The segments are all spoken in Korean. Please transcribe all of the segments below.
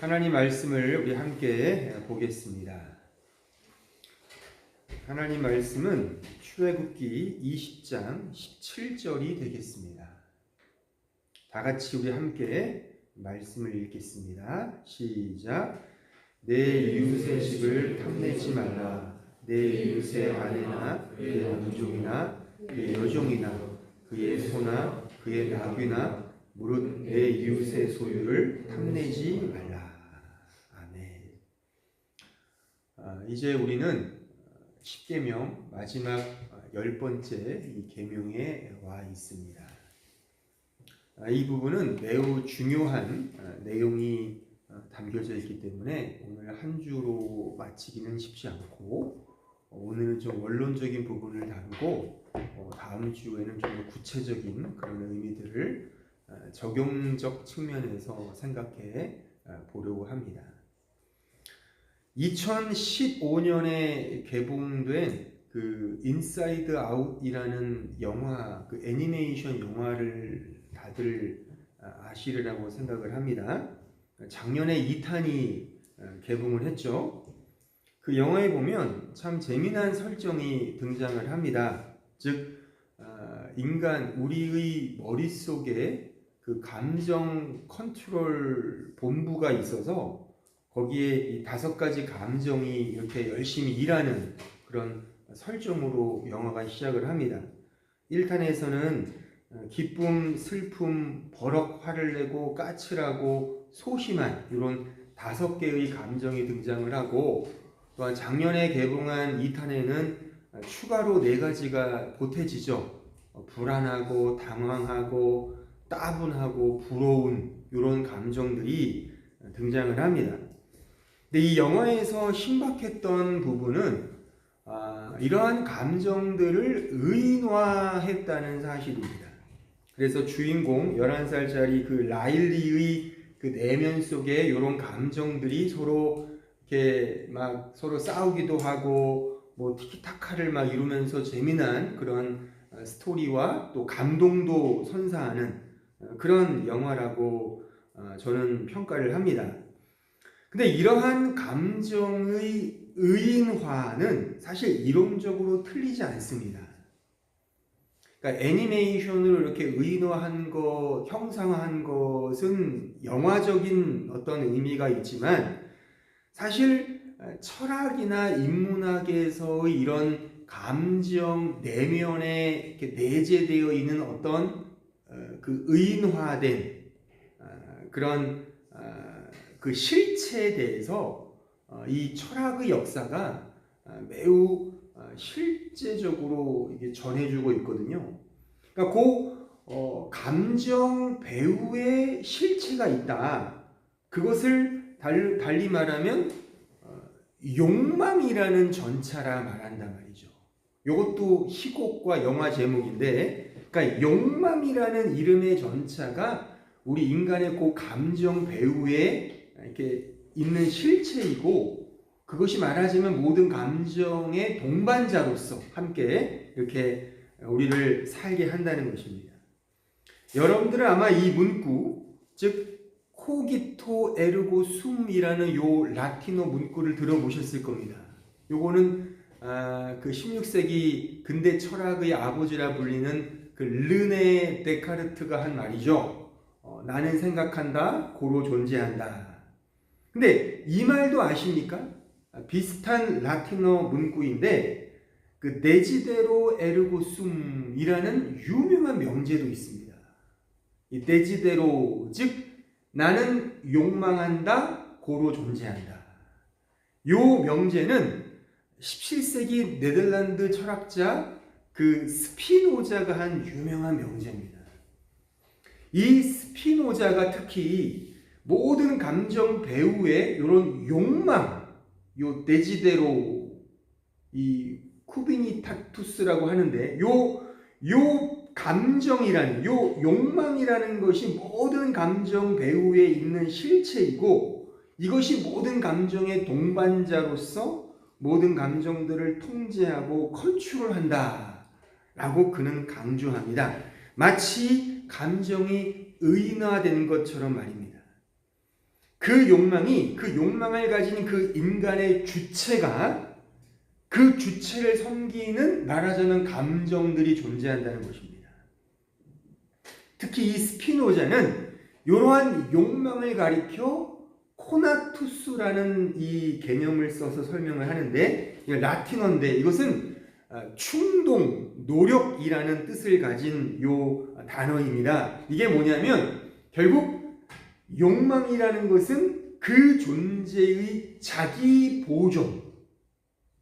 하나님 말씀을 우리 함께 보겠습니다. 하나님 말씀은 출애굽기 20장 17절이 되겠습니다. 다 같이 우리 함께 말씀을 읽겠습니다. 시작. 내 이웃의 집을 탐내지 말라. 내 이웃의 아내나 그의 남종이나 그의 여종이나 그의 소나 그의 나귀나 무릇 내 이웃의 소유를 탐내지 말라. 아멘. 이제 우리는 십계명 마지막 10번째 이 계명에 와 있습니다. 이 부분은 매우 중요한 내용이 담겨져 있기 때문에 오늘 한 주로 마치기는 쉽지 않고 오늘은 좀 원론적인 부분을 다루고 다음 주에는 좀 더 구체적인 그런 의미들을 적용적 측면에서 생각해 보려고 합니다. 2015년에 개봉된 그 인사이드 아웃이라는 영화, 그 애니메이션 영화를 다들 아시리라고 생각을 합니다. 작년에 2탄이 개봉을 했죠. 그 영화에 보면 참 재미난 설정이 등장을 합니다. 즉 인간 우리의 머릿속에 그 감정 컨트롤 본부가 있어서 거기에 이 5가지 감정이 이렇게 열심히 일하는 그런 설정으로 영화가 시작을 합니다. 1탄에서는 기쁨, 슬픔, 버럭, 화를 내고 까칠하고 소심한 이런 5개의 감정이 등장을 하고, 또한 작년에 개봉한 2탄에는 추가로 4가지가 보태지죠. 불안하고 당황하고 따분하고 부러운 이런 감정들이 등장을 합니다. 근데 이 영화에서 신박했던 부분은 이러한 감정들을 의인화했다는 사실입니다. 그래서 주인공 11살짜리 그 라일리의 그 내면 속에 이런 감정들이 서로 이렇게 막 서로 싸우기도 하고 뭐 티키타카를 막 이루면서 재미난 그런 스토리와 또 감동도 선사하는 그런 영화라고 저는 평가를 합니다. 근데 이러한 감정의 의인화는 사실 이론적으로 틀리지 않습니다. 그러니까 애니메이션으로 이렇게 의인화한 것, 형상화한 것은 영화적인 어떤 의미가 있지만 사실 철학이나 인문학에서의 이런 감정 내면에 이렇게 내재되어 있는 어떤 그 의인화된 그런 그 실체에 대해서 이 철학의 역사가 매우 실제적으로 이게 전해주고 있거든요. 그러니까 그 감정 배후에 실체가 있다. 그것을 달리 말하면 욕망이라는 전차라 말한단 말이죠. 이것도 희곡과 영화 제목인데, 그러니까 욕망이라는 이름의 전차가 우리 인간의 그 감정 배후에 이렇게 있는 실체이고, 그것이 말하자면 모든 감정의 동반자로서 함께 이렇게 우리를 살게 한다는 것입니다. 여러분들은 아마 이 문구, 즉 코기토 에르고 숨이라는 요 라틴어 문구를 들어보셨을 겁니다. 요거는 그 16세기 근대 철학의 아버지라 불리는 그 르네 데카르트가 한 말이죠. 나는 생각한다, 고로 존재한다. 근데 이 말도 아십니까? 비슷한 라틴어 문구인데 그 데지데로 에르고 숨이라는 유명한 명제도 있습니다. 이 데지데로, 즉 나는 욕망한다, 고로 존재한다. 요 명제는 17세기 네덜란드 철학자 그 스피노자가 한 유명한 명제입니다. 이 스피노자가 특히 모든 감정 배후에 이런 욕망, 요 데지데로, 이 쿠비니타투스라고 하는데 요 감정이라는, 요 욕망이라는 것이 모든 감정 배후에 있는 실체이고, 이것이 모든 감정의 동반자로서 모든 감정들을 통제하고 컨트롤한다 라고 그는 강조합니다. 마치 감정이 의인화된 것처럼 말입니다. 그 욕망을 가진 그 인간의 주체가 그 주체를 섬기는 말하자면 감정들이 존재한다는 것입니다. 특히 이 스피노자는 이러한 욕망을 가리켜 코나투스라는 이 개념을 써서 설명을 하는데, 라틴어인데 이것은 충동, 노력이라는 뜻을 가진 요 단어입니다. 이게 뭐냐면 결국 욕망이라는 것은 그 존재의 자기 보존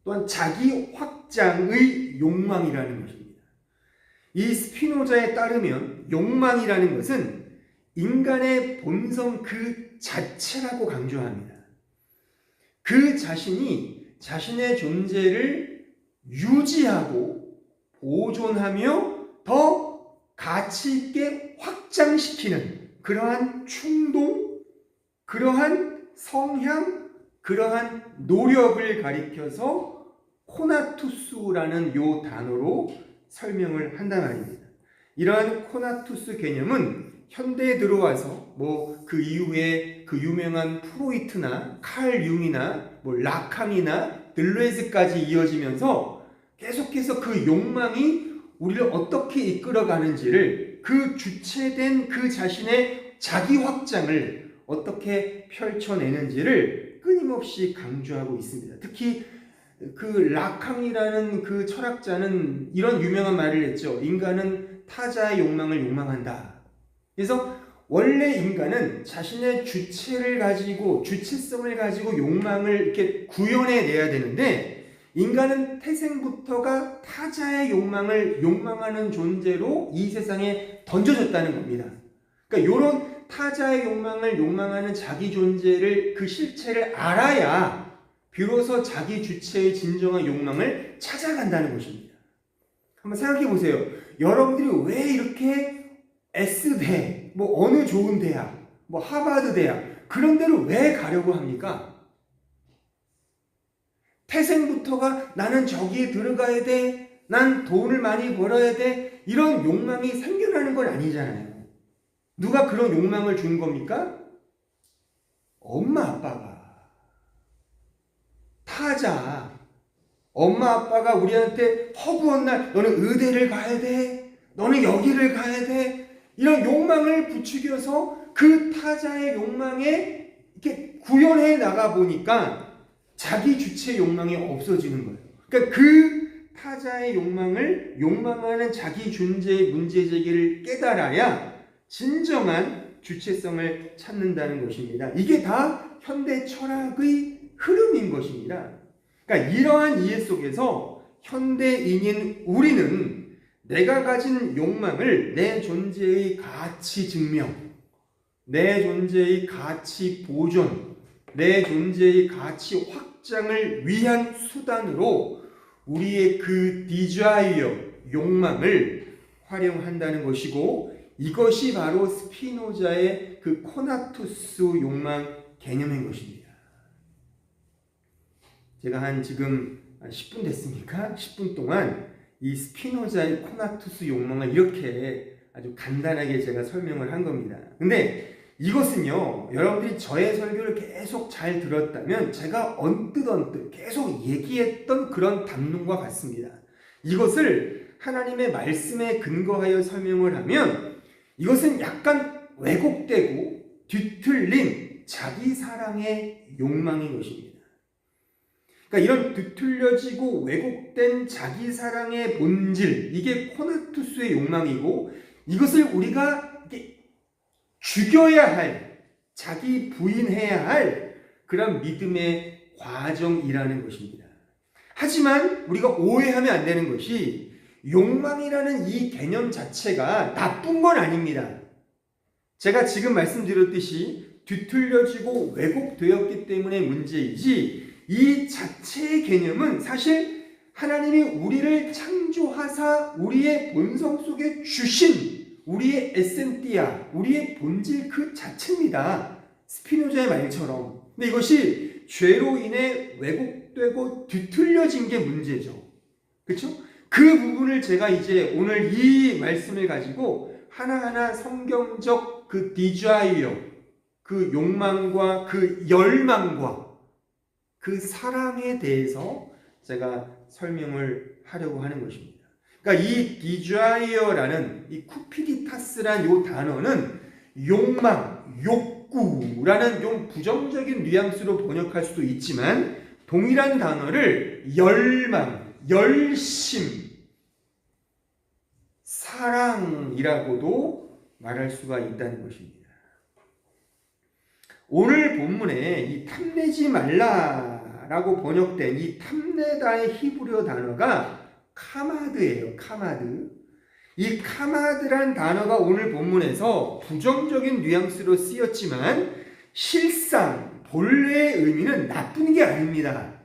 또한 자기 확장의 욕망이라는 것입니다. 이 스피노자에 따르면 욕망이라는 것은 인간의 본성 그 자체라고 강조합니다. 그 자신이 자신의 존재를 유지하고 보존하며 더 가치 있게 확장시키는 그러한 충동, 그러한 성향, 그러한 노력을 가리켜서 코나투스라는 요 단어로 설명을 한단 말입니다. 이러한 코나투스 개념은 현대에 들어와서 그 이후에 그 유명한 프로이트나 칼 융이나 라칸이나 들레즈까지 이어지면서 계속해서 그 욕망이 우리를 어떻게 이끌어가는지를, 그 주체된 그 자신의 자기 확장을 어떻게 펼쳐내는지를 끊임없이 강조하고 있습니다. 특히 그 라캉이라는 그 철학자는 이런 유명한 말을 했죠. 인간은 타자의 욕망을 욕망한다. 그래서 원래 인간은 자신의 주체를 가지고, 주체성을 가지고 욕망을 이렇게 구현해내야 되는데, 인간은 태생부터가 타자의 욕망을 욕망하는 존재로 이 세상에 던져졌다는 겁니다. 그러니까 이런 타자의 욕망을 욕망하는 자기 존재를, 그 실체를 알아야 비로소 자기 주체의 진정한 욕망을 찾아간다는 것입니다. 한번 생각해 보세요. 여러분들이 왜 이렇게 S대, 어느 좋은 대학, 하버드 대학, 그런 데로 왜 가려고 합니까? 태생부터가 나는 저기에 들어가야 돼, 난 돈을 많이 벌어야 돼, 이런 욕망이 생겨나는 건 아니잖아요. 누가 그런 욕망을 준 겁니까? 엄마 아빠가. 타자. 엄마 아빠가 우리한테 허구한 날 너는 의대를 가야 돼, 너는 여기를 가야 돼, 이런 욕망을 부추겨서 그 타자의 욕망에 이렇게 구현해 나가 보니까 자기 주체 욕망이 없어지는 거예요. 그러니까 그 타자의 욕망을 욕망하는 자기 존재의 문제 제기를 깨달아야 진정한 주체성을 찾는다는 것입니다. 이게 다 현대 철학의 흐름인 것입니다. 그러니까 이러한 이해 속에서 현대인인 우리는 내가 가진 욕망을 내 존재의 가치 증명, 내 존재의 가치 보존, 내 존재의 가치 확장을 위한 수단으로 우리의 그 디자이어, 욕망을 활용한다는 것이고, 이것이 바로 스피노자의 그 코나투스 욕망 개념인 것입니다. 제가 지금 10분 됐습니까? 10분 동안 이 스피노자의 코나투스 욕망을 이렇게 아주 간단하게 제가 설명을 한 겁니다. 근데 이것은요, 여러분들이 저의 설교를 계속 잘 들었다면 제가 언뜻 계속 얘기했던 그런 담론과 같습니다. 이것을 하나님의 말씀에 근거하여 설명을 하면 이것은 약간 왜곡되고 뒤틀린 자기 사랑의 욕망인 것입니다. 그러니까 이런 뒤틀려지고 왜곡된 자기 사랑의 본질, 이게 코나투스의 욕망이고, 이것을 우리가 죽여야 할, 자기 부인해야 할 그런 믿음의 과정이라는 것입니다. 하지만 우리가 오해하면 안 되는 것이, 욕망이라는 이 개념 자체가 나쁜 건 아닙니다. 제가 지금 말씀드렸듯이 뒤틀려지고 왜곡되었기 때문에 문제이지, 이 자체의 개념은 사실 하나님이 우리를 창조하사 우리의 본성 속에 주신 우리의 에센티아, 우리의 본질 그 자체입니다. 스피노자의 말처럼. 근데 이것이 죄로 인해 왜곡되고 뒤틀려진 게 문제죠. 그렇죠? 그 부분을 제가 이제 오늘 이 말씀을 가지고 하나하나 성경적 그 디자이어, 그 욕망과 그 열망과 그 사랑에 대해서 제가 설명을 하려고 하는 것입니다. 그러니까 이 디자이어라는 이 쿠피디타스란 요 단어는 욕망, 욕구라는 좀 부정적인 뉘앙스로 번역할 수도 있지만 동일한 단어를 열망, 열심, 사랑이라고도 말할 수가 있다는 것입니다. 오늘 본문에 이 탐내지 말라라고 번역된 이 탐내다의 히브리어 단어가 카마드예요. 카마드. 이 카마드란 단어가 오늘 본문에서 부정적인 뉘앙스로 쓰였지만 실상 본래의 의미는 나쁜 게 아닙니다.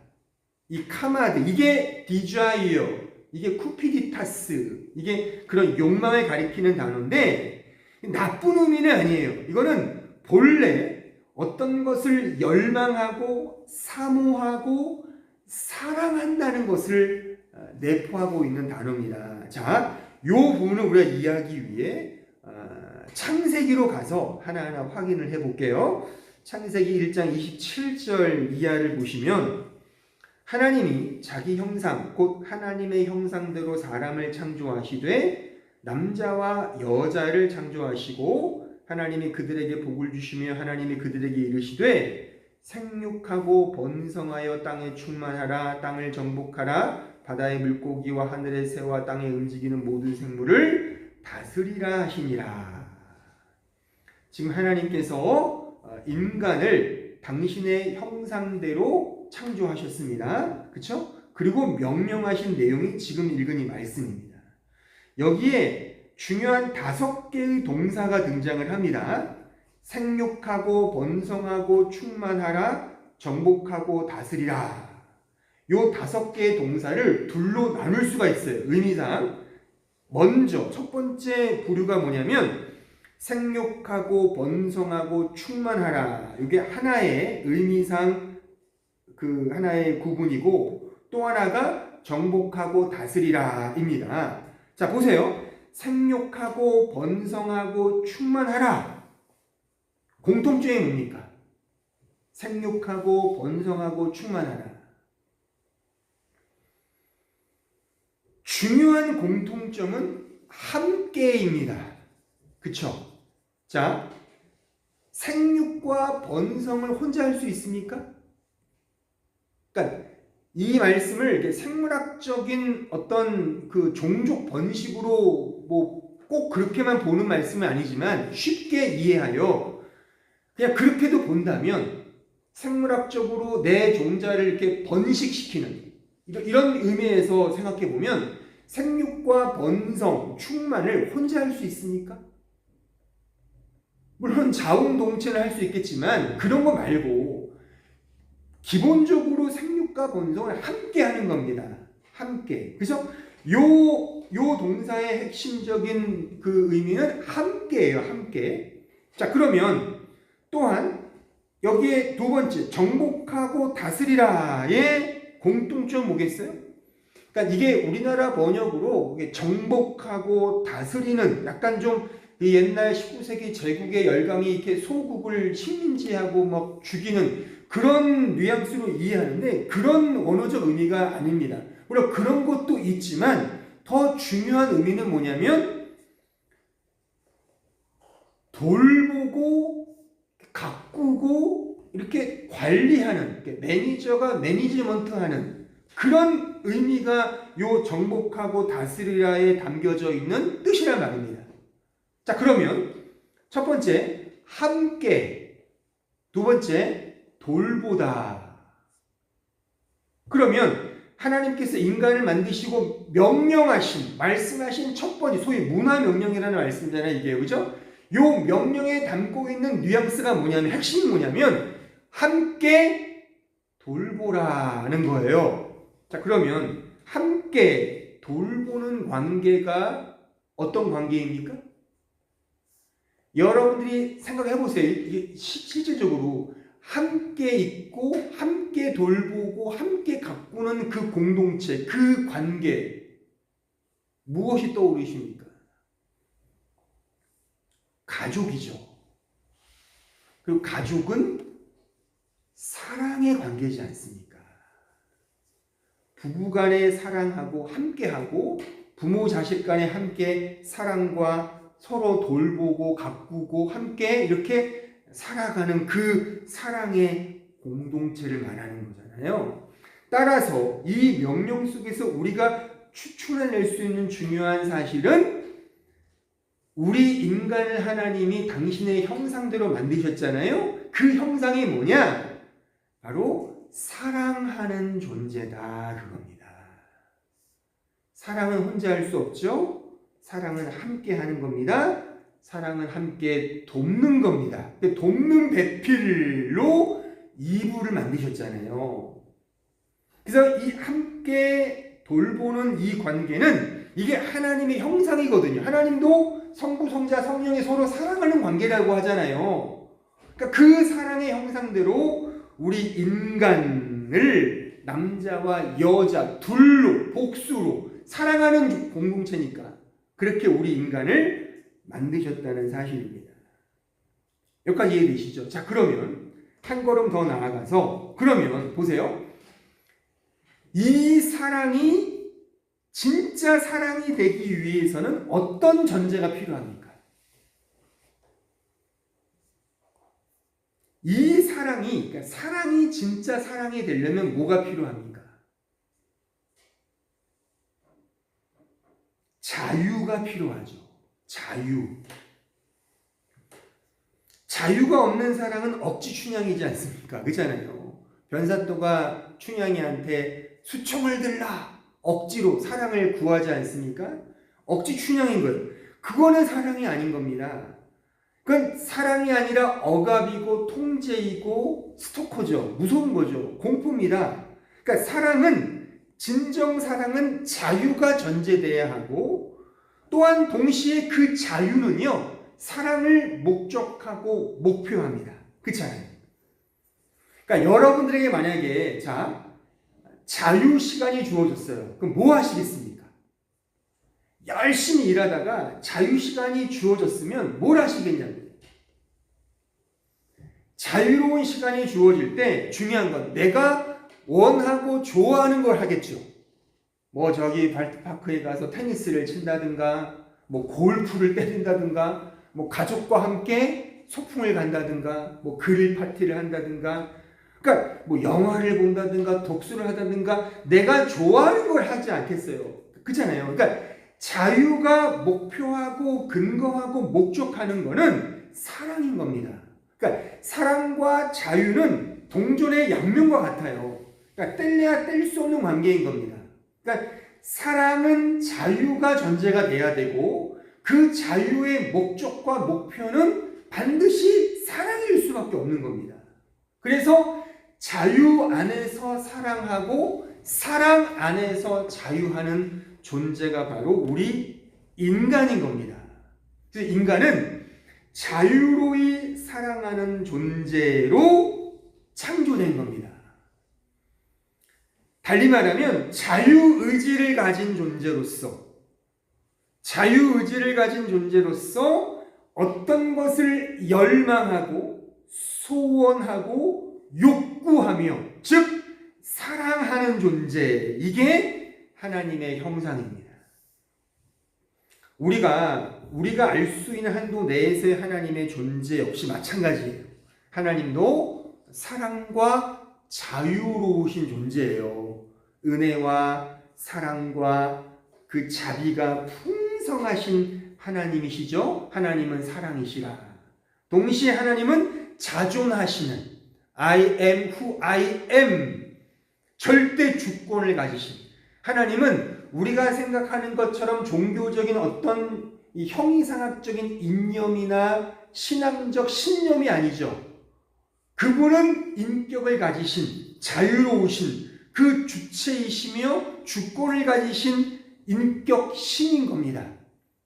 이 카마드, 이게 디자이어, 이게 쿠피디타스, 이게 그런 욕망을 가리키는 단어인데 나쁜 의미는 아니에요. 이거는 본래 어떤 것을 열망하고 사모하고 사랑한다는 것을 내포하고 있는 단어입니다. 자, 이 부분을 우리가 이해하기 위해 창세기로 가서 하나하나 확인을 해볼게요. 창세기 1장 27절 이하를 보시면 하나님이 자기 형상 곧 하나님의 형상대로 사람을 창조하시되 남자와 여자를 창조하시고 하나님이 그들에게 복을 주시며 하나님이 그들에게 이르시되 생육하고 번성하여 땅에 충만하라 땅을 정복하라 바다의 물고기와 하늘의 새와 땅에 움직이는 모든 생물을 다스리라 하시니라. 지금 하나님께서 인간을 당신의 형상대로 창조하셨습니다. 그렇죠? 그리고 명령하신 내용이 지금 읽은 이 말씀입니다. 여기에 중요한 5개의 동사가 등장을 합니다. 생육하고 번성하고 충만하라 정복하고 다스리라. 요 5개의 동사를 둘로 나눌 수가 있어요. 의미상. 먼저 첫 번째 부류가 뭐냐면 생육하고 번성하고 충만하라. 이게 하나의 의미상 그 하나의 구분이고 또 하나가 정복하고 다스리라입니다. 자, 보세요. 생육하고 번성하고 충만하라. 공통점이 뭡니까? 생육하고 번성하고 충만하라. 중요한 공통점은 함께입니다. 그쵸? 자, 생육과 번성을 혼자 할 수 있습니까? 그러니까 이 말씀을 이렇게 생물학적인 어떤 그 종족 번식으로 뭐 꼭 그렇게만 보는 말씀은 아니지만 쉽게 이해하여 그냥 그렇게도 본다면 생물학적으로 내 종자를 이렇게 번식시키는 이런 의미에서 생각해 보면 생육과 번성, 충만을 혼자 할 수 있습니까? 물론 자웅동체는 할 수 있겠지만 그런 거 말고 기본적으로 생육과 번성을 함께 하는 겁니다. 함께. 그래서 요 동사의 핵심적인 그 의미는 함께예요. 함께. 자, 그러면 또한 여기에 두 번째 정복하고 다스리라의 공통점 뭐겠어요? 그러니까 이게 우리나라 번역으로 정복하고 다스리는 약간 좀 옛날 19세기 제국의 열강이 이렇게 소국을 식민지하고 막 죽이는 그런 뉘앙스로 이해하는데 그런 언어적 의미가 아닙니다. 물론 그런 것도 있지만 더 중요한 의미는 뭐냐면 돌보고 가꾸고 이렇게 관리하는 매니저가 매니지먼트하는 그런 의미가 요 정복하고 다스리라에 담겨져 있는 뜻이란 말입니다. 자, 그러면 첫 번째 함께, 두 번째 돌보다. 그러면 하나님께서 인간을 만드시고 명령하신, 말씀하신 첫 번째 소위 문화명령이라는 말씀이잖아요. 이게 그죠? 요 명령에 담고 있는 뉘앙스가 뭐냐면 핵심이 뭐냐면 함께 돌보라는 거예요. 자, 그러면 함께 돌보는 관계가 어떤 관계입니까? 여러분들이 생각해 보세요. 이게 실질적으로 함께 있고 함께 돌보고 함께 가꾸는 그 공동체, 그 관계 무엇이 떠오르십니까? 가족이죠. 그리고 가족은 사랑의 관계지 않습니까? 부부간에 사랑하고 함께하고 부모 자식 간에 함께 사랑과 서로 돌보고 가꾸고 함께 이렇게 살아가는 그 사랑의 공동체를 말하는 거잖아요. 따라서 이 명령 속에서 우리가 추출해낼 수 있는 중요한 사실은 우리 인간을 하나님이 당신의 형상대로 만드셨잖아요. 그 형상이 뭐냐? 바로 사랑하는 존재다, 그겁니다. 사랑은 혼자 할 수 없죠. 사랑은 함께 하는 겁니다. 사랑은 함께 돕는 겁니다. 돕는 배필로 이불을 만드셨잖아요. 그래서 이 함께 돌보는 이 관계는 이게 하나님의 형상이거든요. 하나님도 성부, 성자, 성령이 서로 사랑하는 관계라고 하잖아요. 그러니까 그 사랑의 형상대로 우리 인간을 남자와 여자 둘로 복수로 사랑하는 공동체니까 그렇게 우리 인간을 만드셨다는 사실입니다. 여기까지 이해되시죠? 자, 그러면 한 걸음 더 나아가서 그러면 보세요. 이 사랑이 진짜 사랑이 되기 위해서는 어떤 전제가 필요합니까? 이 사랑이, 그러니까 사랑이 진짜 사랑이 되려면 뭐가 필요합니까? 자유가 필요하죠. 자유가 없는 사랑은 억지 춘향이지 않습니까? 그렇잖아요. 변사또가 춘향이한테 수총을 들라 억지로 사랑을 구하지 않습니까? 억지 춘향인 거예요. 그거는 사랑이 아닌 겁니다. 그건 사랑이 아니라 억압이고 통제이고 스토커죠. 무서운 거죠. 공포입니다. 그러니까 사랑은, 진정 사랑은 자유가 전제돼야 하고 또한 동시에 그 자유는요, 사랑을 목적하고 목표합니다. 그렇잖아요. 그러니까 여러분들에게 만약에 자유 시간이 주어졌어요. 그럼 뭐 하시겠습니까? 열심히 일하다가 자유 시간이 주어졌으면 뭘 하시겠냐고요. 자유로운 시간이 주어질 때 중요한 건 내가 원하고 좋아하는 걸 하겠죠. 뭐 저기 발트파크에 가서 테니스를 친다든가 뭐 골프를 때린다든가 뭐 가족과 함께 소풍을 간다든가 뭐 그릴 파티를 한다든가 그러니까 뭐 영화를 본다든가 독서를 하다든가 내가 좋아하는 걸 하지 않겠어요. 그렇잖아요. 그러니까 자유가 목표하고 근거하고 목적하는 거는 사랑인 겁니다. 그러니까 사랑과 자유는 동전의 양면과 같아요. 그러니까 뗄래야 뗄 수 없는 관계인 겁니다. 그러니까 사랑은 자유가 전제가 돼야 되고 그 자유의 목적과 목표는 반드시 사랑일 수밖에 없는 겁니다. 그래서 자유 안에서 사랑하고 사랑 안에서 자유하는 존재가 바로 우리 인간인 겁니다. 그래서 인간은 자유로이 사랑하는 존재로 창조된 겁니다. 달리 말하면 자유의지를 가진 존재로서 어떤 것을 열망하고 소원하고 욕구하며 즉 사랑하는 존재, 이게 하나님의 형상입니다. 우리가 알 수 있는 한도 내에서의 하나님의 존재 역시 마찬가지예요. 하나님도 사랑과 자유로우신 존재예요. 은혜와 사랑과 그 자비가 풍성하신 하나님이시죠. 하나님은 사랑이시라. 동시에 하나님은 자존하시는 I am who I am 절대 주권을 가지신 하나님은 우리가 생각하는 것처럼 종교적인 어떤 이 형이상학적인 이념이나 신앙적 신념이 아니죠. 그분은 인격을 가지신 자유로우신 그 주체이시며 주권을 가지신 인격 신인 겁니다.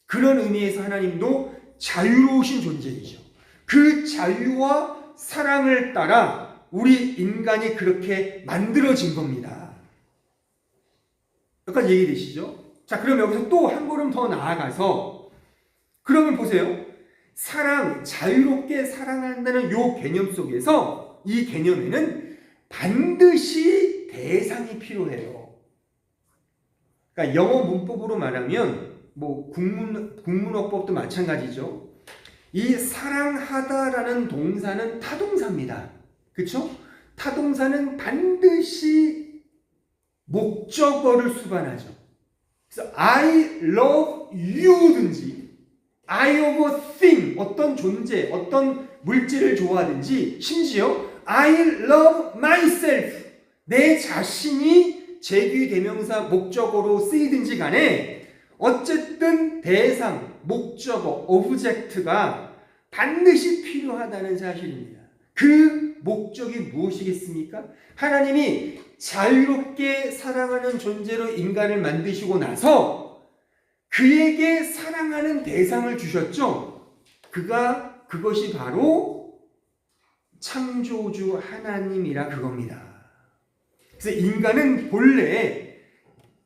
그런 의미에서 하나님도 자유로우신 존재이죠. 그 자유와 사랑을 따라 우리 인간이 그렇게 만들어진 겁니다. 여기까지 얘기되시죠? 자, 그럼 여기서 또 한 걸음 더 나아가서 그러면 보세요. 사랑, 자유롭게 사랑한다는 요 개념 속에서 이 개념에는 반드시 대상이 필요해요. 그러니까 영어 문법으로 말하면 뭐 국문어법도 마찬가지죠. 이 사랑하다라는 동사는 타동사입니다. 그렇죠? 타동사는 반드시 목적어를 수반하죠. 그래서 I love you든지 I of a thing, 어떤 존재, 어떤 물질을 좋아하든지 심지어 I love myself, 내 자신이 제귀대명사 목적어로 쓰이든지 간에 어쨌든 대상, 목적어, 오브젝트가 반드시 필요하다는 사실입니다. 그 목적이 무엇이겠습니까? 하나님이 자유롭게 사랑하는 존재로 인간을 만드시고 나서 그에게 사랑하는 대상을 주셨죠. 그것이 바로 창조주 하나님이라 그겁니다. 그래서 인간은 본래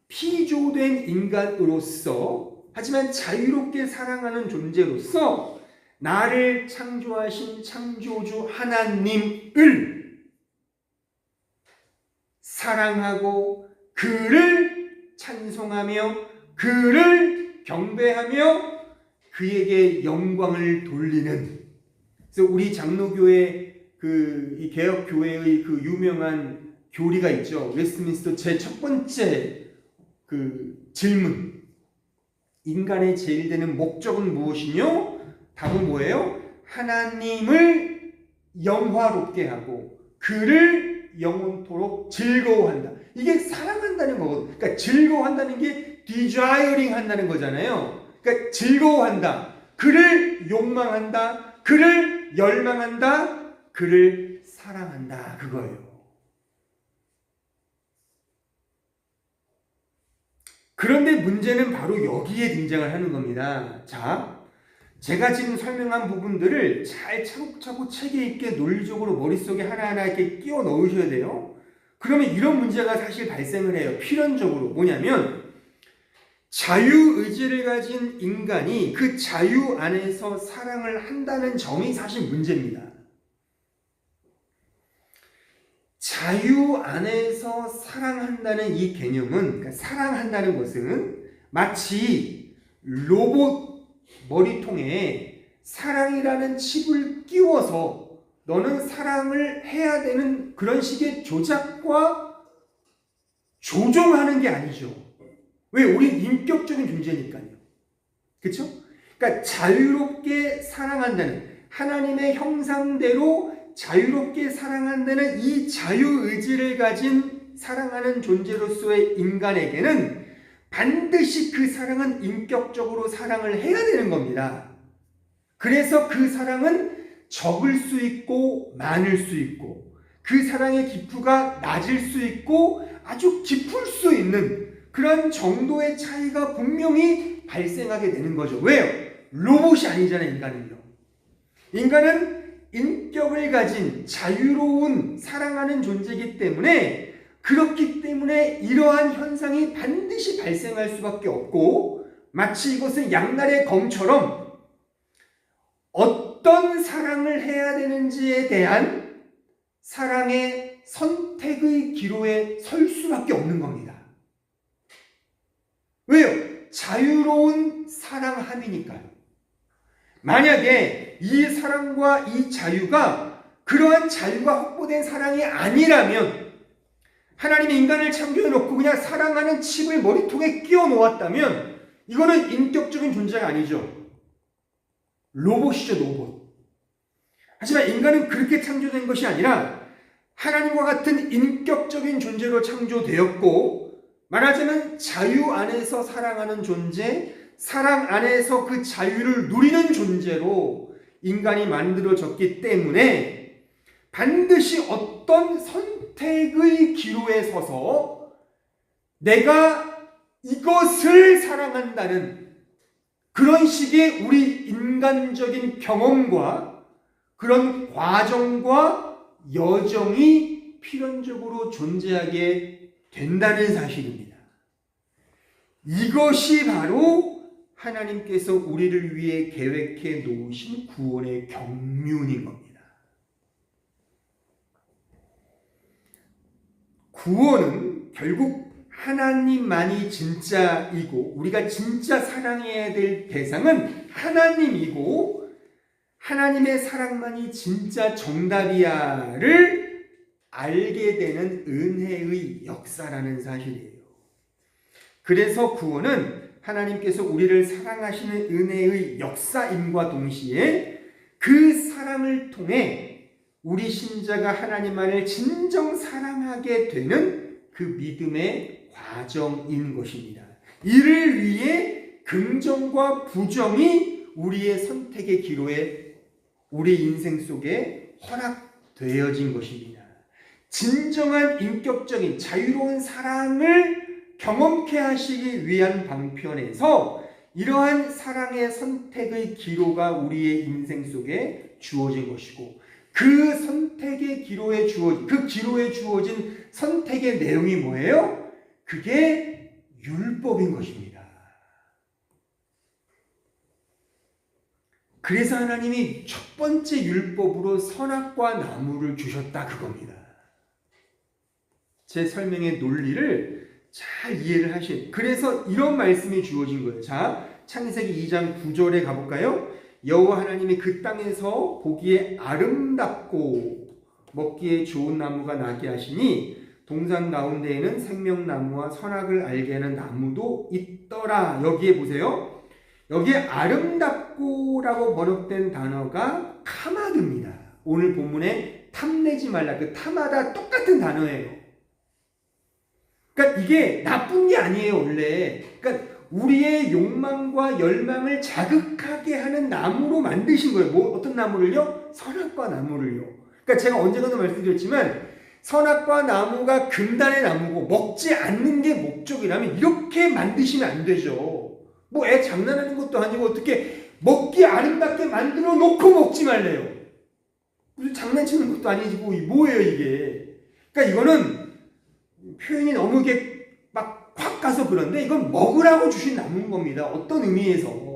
피조된 인간으로서, 하지만 자유롭게 사랑하는 존재로서 나를 창조하신 창조주 하나님을 사랑하고 그를 찬송하며 그를 경배하며 그에게 영광을 돌리는, 그래서 우리 장로교회 이 개혁교회의 그 유명한 교리가 있죠. 웨스트민스터 제 첫 번째 그 질문, 인간의 제일 되는 목적은 무엇이뇨? 답은 뭐예요? 하나님을 영화롭게 하고 그를 영원토록 즐거워한다. 이게 사랑한다는 거거든요. 그러니까 즐거워한다는 게 desiring 한다는 거잖아요. 그러니까 즐거워한다. 그를 욕망한다. 그를 열망한다. 그를 사랑한다. 그거예요. 그런데 문제는 바로 여기에 등장을 하는 겁니다. 자, 제가 지금 설명한 부분들을 잘 차곡차곡 체계 있게 논리적으로 머릿속에 하나하나 이렇게 끼워 넣으셔야 돼요. 그러면 이런 문제가 사실 발생을 해요. 필연적으로. 뭐냐면 자유의지를 가진 인간이 그 자유 안에서 사랑을 한다는 점이 사실 문제입니다. 자유 안에서 사랑한다는 이 개념은, 그러니까 사랑한다는 것은 마치 로봇 머리통에 사랑이라는 칩을 끼워서 너는 사랑을 해야 되는 그런 식의 조작과 조종하는 게 아니죠. 왜? 우린 인격적인 존재니까요. 그렇죠? 그러니까 자유롭게 사랑한다는, 하나님의 형상대로 자유롭게 사랑한다는 이 자유의지를 가진 사랑하는 존재로서의 인간에게는 반드시 그 사랑은 인격적으로 사랑을 해야 되는 겁니다. 그래서 그 사랑은 적을 수 있고 많을 수 있고, 그 사랑의 깊이가 낮을 수 있고 아주 깊을 수 있는 그런 정도의 차이가 분명히 발생하게 되는 거죠. 왜요? 로봇이 아니잖아요, 인간은요. 인간은 인격을 가진 자유로운 사랑하는 존재이기 때문에, 그렇기 때문에 이러한 현상이 반드시 발생할 수밖에 없고, 마치 이것은 양날의 검처럼 어떤 사랑을 해야 되는지에 대한 사랑의 선택의 기로에 설 수밖에 없는 겁니다. 왜요? 자유로운 사랑함이니까요. 만약에 이 사랑과 이 자유가 그러한 자유가 확보된 사랑이 아니라면, 하나님이 인간을 창조해 놓고 그냥 사랑하는 칩을 머리통에 끼워 놓았다면 이거는 인격적인 존재가 아니죠. 로봇이죠, 로봇. 하지만 인간은 그렇게 창조된 것이 아니라 하나님과 같은 인격적인 존재로 창조되었고, 말하자면 자유 안에서 사랑하는 존재, 사랑 안에서 그 자유를 누리는 존재로 인간이 만들어졌기 때문에 반드시 어떤 선택의 기로에 서서 내가 이것을 사랑한다는 그런 식의 우리 인간적인 경험과 그런 과정과 여정이 필연적으로 존재하게 된다는 사실입니다. 이것이 바로 하나님께서 우리를 위해 계획해 놓으신 구원의 경륜인 겁니다. 구원은 결국 하나님만이 진짜이고 우리가 진짜 사랑해야 될 대상은 하나님이고 하나님의 사랑만이 진짜 정답이야를 알게 되는 은혜의 역사라는 사실이에요. 그래서 구원은 하나님께서 우리를 사랑하시는 은혜의 역사임과 동시에 그 사랑을 통해 우리 신자가 하나님만을 진정 사랑하게 되는 그 믿음의 과정인 것입니다. 이를 위해 긍정과 부정이 우리의 선택의 기로에 우리 인생 속에 허락되어진 것입니다. 진정한 인격적인 자유로운 사랑을 경험케 하시기 위한 방편에서 이러한 사랑의 선택의 기로가 우리의 인생 속에 주어진 것이고 그 선택의 기로에 주어진 선택의 내용이 뭐예요? 그게 율법인 것입니다. 그래서 하나님이 첫 번째 율법으로 선악과 나무를 주셨다 그겁니다. 제 설명의 논리를 잘 이해를 하셔야. 그래서 이런 말씀이 주어진 거예요. 자, 창세기 2장 9절에 가볼까요? 여호와 하나님이 그 땅에서 보기에 아름답고 먹기에 좋은 나무가 나게 하시니 동산 가운데에는 생명나무와 선악을 알게 하는 나무도 있더라. 여기에 보세요. 여기에 아름답고라고 번역된 단어가 카마드입니다. 오늘 본문에 탐내지 말라. 그 탐하다 똑같은 단어예요. 그러니까 이게 나쁜 게 아니에요, 원래. 그러니까 우리의 욕망과 열망을 자극하게 하는 나무로 만드신 거예요. 뭐 어떤 나무를요? 선악과 나무를요. 그러니까 제가 언젠가도 말씀드렸지만 선악과 나무가 금단의 나무고 먹지 않는 게 목적이라면 이렇게 만드시면 안 되죠. 뭐 애 장난하는 것도 아니고 어떻게 먹기 아름답게 만들어 놓고 먹지 말래요. 무슨 장난치는 것도 아니고 뭐예요 이게. 그러니까 이거는 표현이 너무 이게 막 확 가서 그런데 이건 먹으라고 주신 나무인 겁니다. 어떤 의미에서.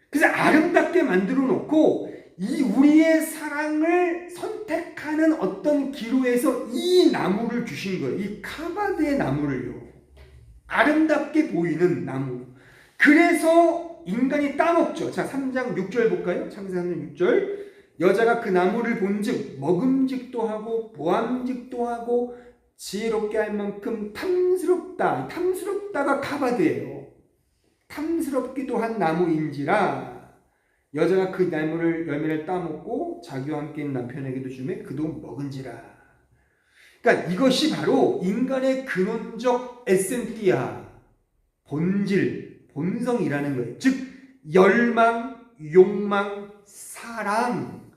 그래서 아름답게 만들어 놓고 이 우리의 사랑을 선택하는 어떤 기로에서 이 나무를 주신 거예요. 이 카바드의 나무를요. 아름답게 보이는 나무. 그래서 인간이 따먹죠. 자, 3장 6절 볼까요? 창세기 3장 6절. 여자가 그 나무를 본즉 먹음직도 하고 보암직도 하고 지혜롭게 할 만큼 탐스럽다. 탐스럽다가 카바드예요. 탐스럽기도 한 나무인지라 여자가 그 나무를 열매를 따먹고 자기와 함께 있는 남편에게도 주매 그도 먹은지라. 그러니까 이것이 바로 인간의 근원적 에센티아, 본질, 본성이라는 거예요. 즉 열망, 욕망, 사랑,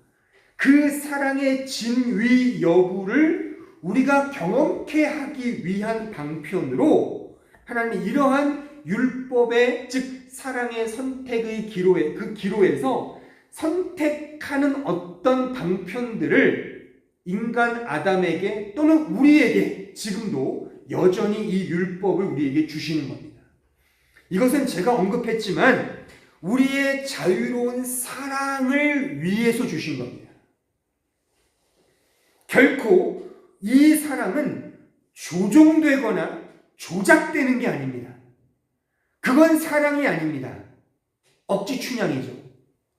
그 사랑의 진위 여부를 우리가 경험케 하기 위한 방편으로 하나님이 이러한 율법의 즉 사랑의 선택의 기로에 그 기로에서 선택하는 어떤 방편들을 인간 아담에게 또는 우리에게 지금도 여전히 이 율법을 우리에게 주시는 겁니다. 이것은 제가 언급했지만 우리의 자유로운 사랑을 위해서 주신 겁니다. 결코 이 사랑은 조종되거나 조작되는 게 아닙니다. 그건 사랑이 아닙니다. 억지 춘향이죠.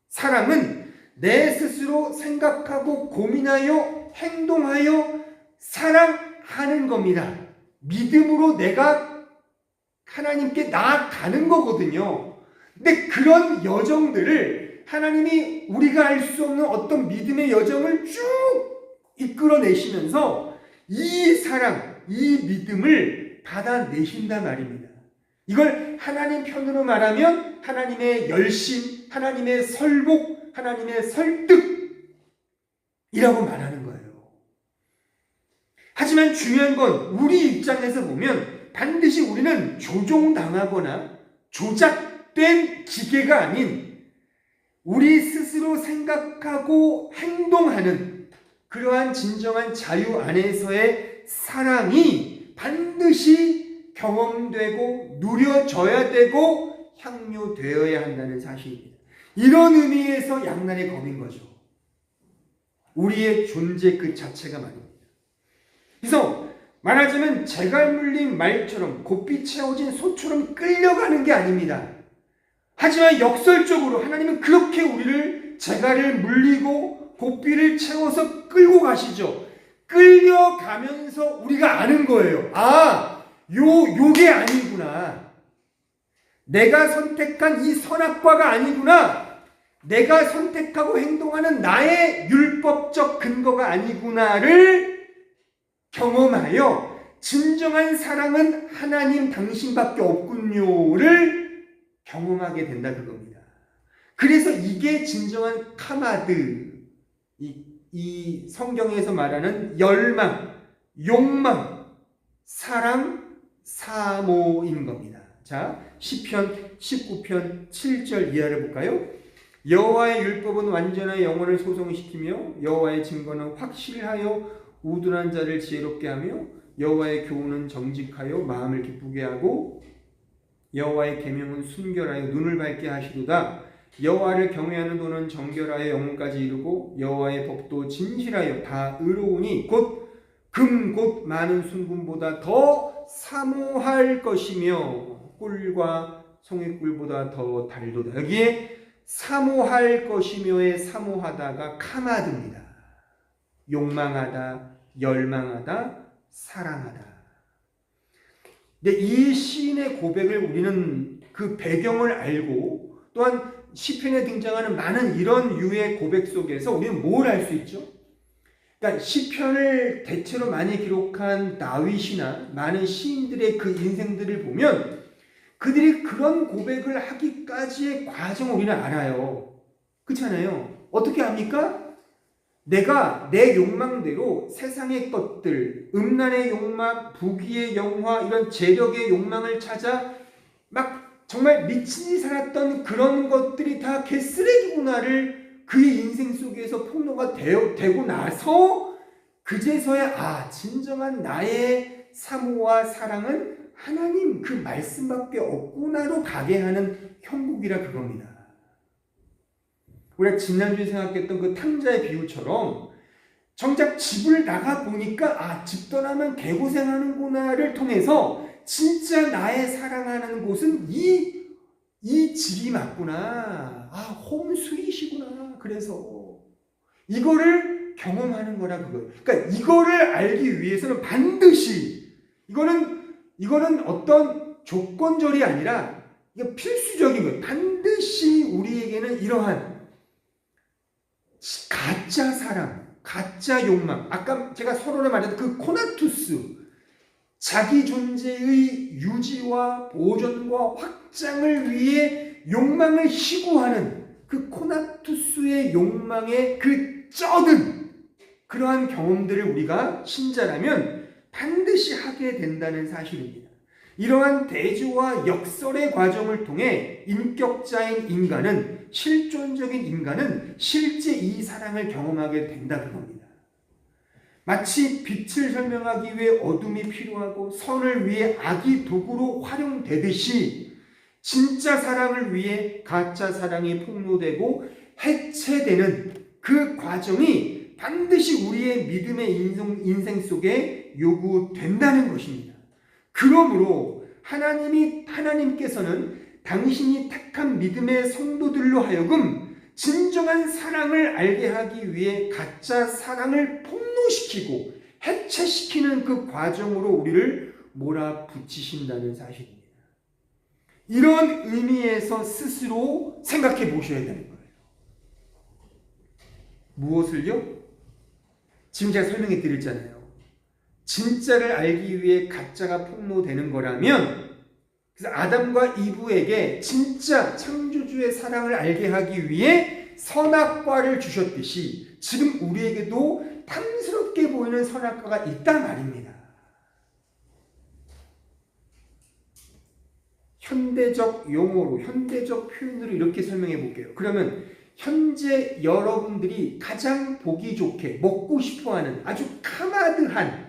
사랑은 내 스스로 생각하고 고민하여 행동하여 사랑하는 겁니다. 믿음으로 내가 하나님께 나아가는 거거든요. 근데 그런 여정들을 하나님이 우리가 알 수 없는 어떤 믿음의 여정을 쭉 이끌어내시면서 이 사랑, 이 믿음을 받아내신단 말입니다. 이걸 하나님 편으로 말하면 하나님의 열심, 하나님의 설복, 하나님의 설득이라고 말하는 거예요. 하지만 중요한 건 우리 입장에서 보면 반드시 우리는 조종당하거나 조작된 기계가 아닌 우리 스스로 생각하고 행동하는 그러한 진정한 자유 안에서의 사랑이 반드시 경험되고 누려져야 되고 향유되어야 한다는 사실입니다. 이런 의미에서 양날의 검인 거죠. 우리의 존재 그 자체가 말입니다. 그래서 말하자면 재갈 물린 말처럼 고삐 채워진 소처럼 끌려가는 게 아닙니다. 하지만 역설적으로 하나님은 그렇게 우리를 재갈을 물리고 고삐를 채워서 끌고 가시죠. 끌려가면서 우리가 아는 거예요. 요게 아니구나. 내가 선택한 이 선악과가 아니구나. 내가 선택하고 행동하는 나의 율법적 근거가 아니구나를 경험하여 진정한 사랑은 하나님 당신밖에 없군요를 경험하게 된다 그겁니다. 그래서 이게 진정한 카마드, 이 성경에서 말하는 열망, 욕망, 사랑, 사모인 겁니다. 자, 시편 19편 7절 이하를 볼까요? 여호와의 율법은 완전한 영혼을 소성시키며 여호와의 증거는 확실하여 우둔한 자를 지혜롭게 하며 여호와의 교훈은 정직하여 마음을 기쁘게 하고 여호와의 계명은 순결하여 눈을 밝게 하시도다. 여호와를 경외하는 도는 정결하여 영혼까지 이루고 여호와의 법도 진실하여 다 의로우니 곧 금 곧 많은 순금보다 더 사모할 것이며 꿀과 송이꿀보다 더 달도다. 여기에 사모할 것이며의 사모하다가 카마드입니다. 욕망하다, 열망하다, 사랑하다. 근데 이 시인의 고백을 우리는 그 배경을 알고 또한 시편에 등장하는 많은 이런 유의 고백 속에서 우리는 뭘 알 수 있죠? 그러니까 시편을 대체로 많이 기록한 다윗이나 많은 시인들의 그 인생들을 보면 그들이 그런 고백을 하기까지의 과정을 우리는 알아요. 그렇잖아요. 어떻게 합니까? 내가 내 욕망대로 세상의 것들, 음란의 욕망, 부귀의 영화, 이런 재력의 욕망을 찾아 막 정말 미친이 살았던 그런 것들이 다 개쓰레기구나를 그의 인생 속에서 폭로가 되고 나서 그제서야 진정한 나의 사모와 사랑은 하나님 그 말씀밖에 없구나로 가게 하는 형국이라 그겁니다. 우리가 지난주에 생각했던 그 탕자의 비유처럼 정작 집을 나가보니까 집 떠나면 개고생하는구나를 통해서 진짜 나의 사랑하는 곳은 이 집이 맞구나. 홈스윗이구나. 그래서 이거를 경험하는 거라 그거예요. 그러니까 이거를 알기 위해서는 반드시 이거는 어떤 조건절이 아니라 이게 필수적인 거예요. 반드시 우리에게는 이러한 가짜 사랑, 가짜 욕망, 아까 제가 서론에 말했던 그 코나투스, 자기 존재의 유지와 보존과 확장을 위해 욕망을 희구하는 그 코나투스의 욕망에 그 쩌든 그러한 경험들을 우리가 신자라면 반드시 하게 된다는 사실입니다. 이러한 대조와 역설의 과정을 통해 인격자인 인간은, 실존적인 인간은 실제 이 사랑을 경험하게 된다 그겁니다. 마치 빛을 설명하기 위해 어둠이 필요하고 선을 위해 악이 도구로 활용되듯이 진짜 사랑을 위해 가짜 사랑이 폭로되고 해체되는 그 과정이 반드시 우리의 믿음의 인생 속에 요구된다는 것입니다. 그러므로 하나님께서는 당신이 택한 믿음의 성도들로 하여금 진정한 사랑을 알게 하기 위해 가짜 사랑을 폭로시키고 해체시키는 그 과정으로 우리를 몰아붙이신다는 사실입니다. 이런 의미에서 스스로 생각해 보셔야 되는 거예요. 무엇을요? 지금 제가 설명해 드렸잖아요. 진짜를 알기 위해 가짜가 폭로되는 거라면, 그래서 아담과 이브에게 진짜 창조주의 사랑을 알게 하기 위해 선악과를 주셨듯이 지금 우리에게도 탐스럽게 보이는 선악과가 있단 말입니다. 현대적 용어로, 현대적 표현으로 이렇게 설명해 볼게요. 그러면 현재 여러분들이 가장 보기 좋게 먹고 싶어하는 아주 카마드한